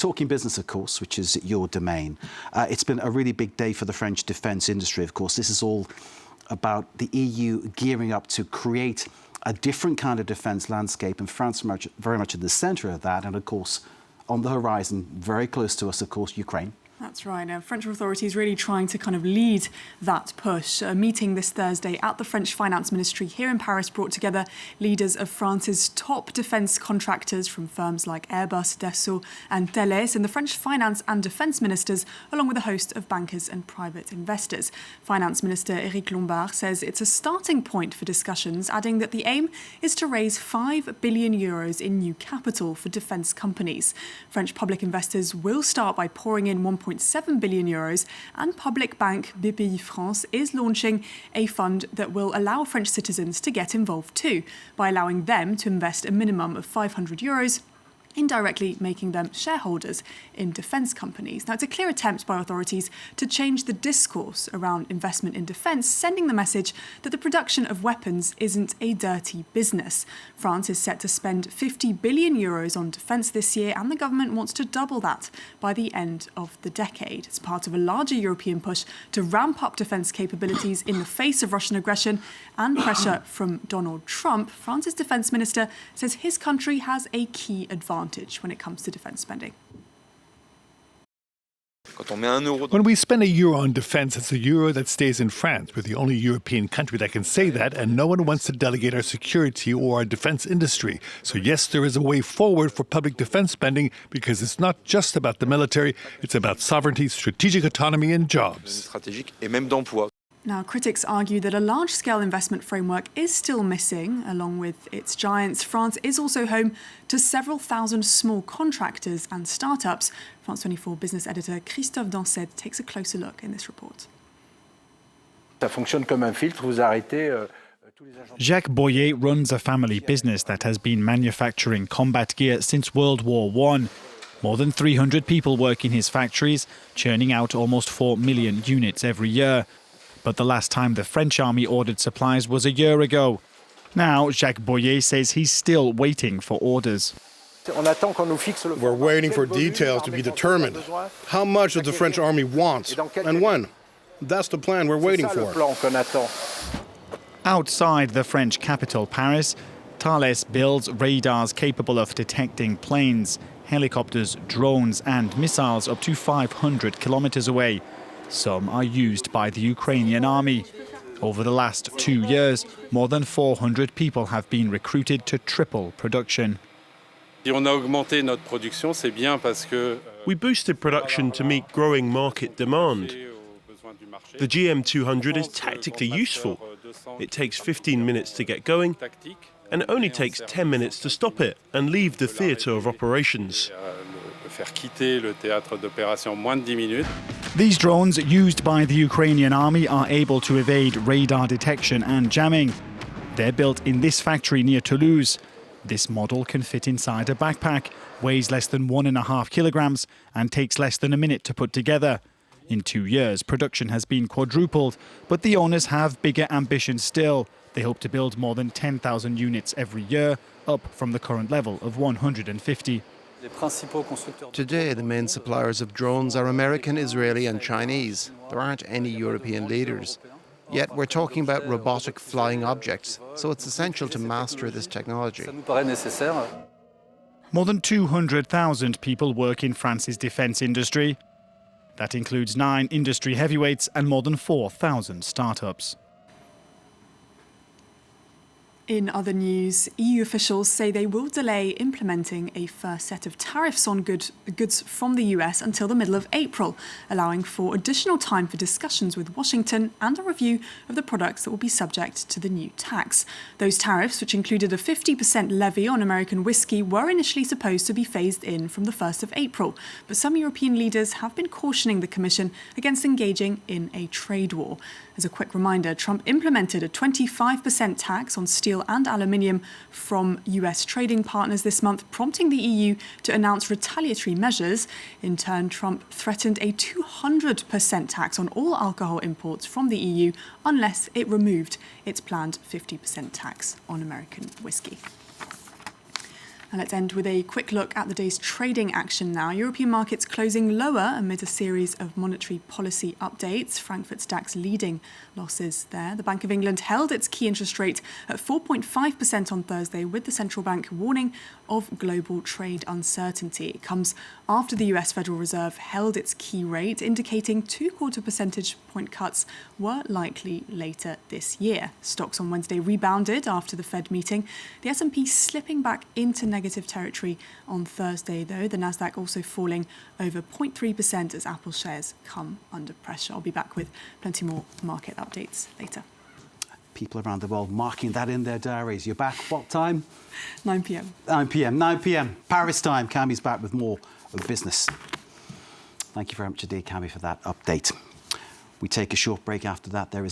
talking business, of course, which is your domain. It's been a really big day for the French defence industry, of course. This is all about the EU gearing up to create a different kind of defence landscape, and France very much at the centre of that. And, of course, on the horizon, very close to us, of course, Ukraine. That's right. Now, French authorities really trying to kind of lead that push. A meeting this Thursday at the French Finance Ministry here in Paris brought together leaders of France's top defence contractors from firms like Airbus, Dassault and Thales, and the French finance and defence ministers, along with a host of bankers and private investors. Finance Minister Éric Lombard says it's a starting point for discussions, adding that the aim is to raise €5 billion in new capital for defence companies. French public investors will start by pouring in €1.7 billion, and public bank BPI France is launching a fund that will allow French citizens to get involved too, by allowing them to invest a minimum of €500, indirectly making them shareholders in defence companies. Now, it's a clear attempt by authorities to change the discourse around investment in defence, sending the message that the production of weapons isn't a dirty business. France is set to spend €50 billion on defence this year, and the government wants to double that by the end of the decade. It's part of a larger European push to ramp up defence capabilities in the face of Russian aggression and pressure from Donald Trump. France's defence minister says his country has a key advantage when it comes to defence spending. When we spend €1 on defence, it's €1 that stays in France. We're the only European country that can say that, and no one wants to delegate our security or our defence industry. So yes, there is a way forward for public defence spending, because it's not just about the military, it's about sovereignty, strategic autonomy and jobs. Now, critics argue that a large-scale investment framework is still missing. Along with its giants, France is also home to several thousand small contractors and startups. France 24 business editor Christophe Dancet takes a closer look in this report. Jacques Boyer runs a family business that has been manufacturing combat gear since World War I. More than 300 people work in his factories, churning out almost 4 million units every year. But the last time the French army ordered supplies was a year ago. Now, Jacques Boyer says he's still waiting for orders. We're waiting for details to be determined. How much does the French army want, and when? That's the plan we're waiting for. Outside the French capital, Paris, Thales builds radars capable of detecting planes, helicopters, drones and missiles up to 500 kilometers away. Some are used by the Ukrainian army. Over the last 2 years, more than 400 people have been recruited to triple production. We boosted production to meet growing market demand. The GM200 is tactically useful. It takes 15 minutes to get going and only takes 10 minutes to stop it and leave the theatre of operations. These drones used by the Ukrainian army are able to evade radar detection and jamming. They're built in this factory near Toulouse. This model can fit inside a backpack, weighs less than 1.5 kilograms and takes less than a minute to put together. In 2 years, production has been quadrupled, but the owners have bigger ambitions still. They hope to build more than 10,000 units every year, up from the current level of 150. Today, the main suppliers of drones are American, Israeli and Chinese. There aren't any European leaders. Yet we're talking about robotic flying objects, so it's essential to master this technology. More than 200,000 people work in France's defence industry. That includes 9 industry heavyweights and more than 4,000 startups. In other news, EU officials say they will delay implementing a first set of tariffs on goods from the US until the middle of April, allowing for additional time for discussions with Washington and a review of the products that will be subject to the new tax. Those tariffs, which included a 50% levy on American whiskey, were initially supposed to be phased in from the 1st of April, but some European leaders have been cautioning the Commission against engaging in a trade war. As a quick reminder, Trump implemented a 25% tax on steel and aluminium from US trading partners this month, prompting the EU to announce retaliatory measures. In turn, Trump threatened a 200% tax on all alcohol imports from the EU unless it removed its planned 50% tax on American whiskey. And let's end with a quick look at the day's trading action now. European markets closing lower amid a series of monetary policy updates. Frankfurt's DAX leading losses there. The Bank of England held its key interest rate at 4.5% on Thursday, with the central bank warning of global trade uncertainty. It comes after the US Federal Reserve held its key rate, indicating 2/4 percentage point cuts were likely later this year. Stocks on Wednesday rebounded after the Fed meeting. The S&P slipping back into negative territory on Thursday, though. The Nasdaq also falling over 0.3% as Apple shares come under pressure. I'll be back with plenty more market updates later. People around the world marking that in their diaries. You're back what time? 9 p.m. 9 p.m. 9 p.m. Paris time. Cammie's back with more of business. Thank you very much indeed, Cammie, for that update. We take a short break after that. There is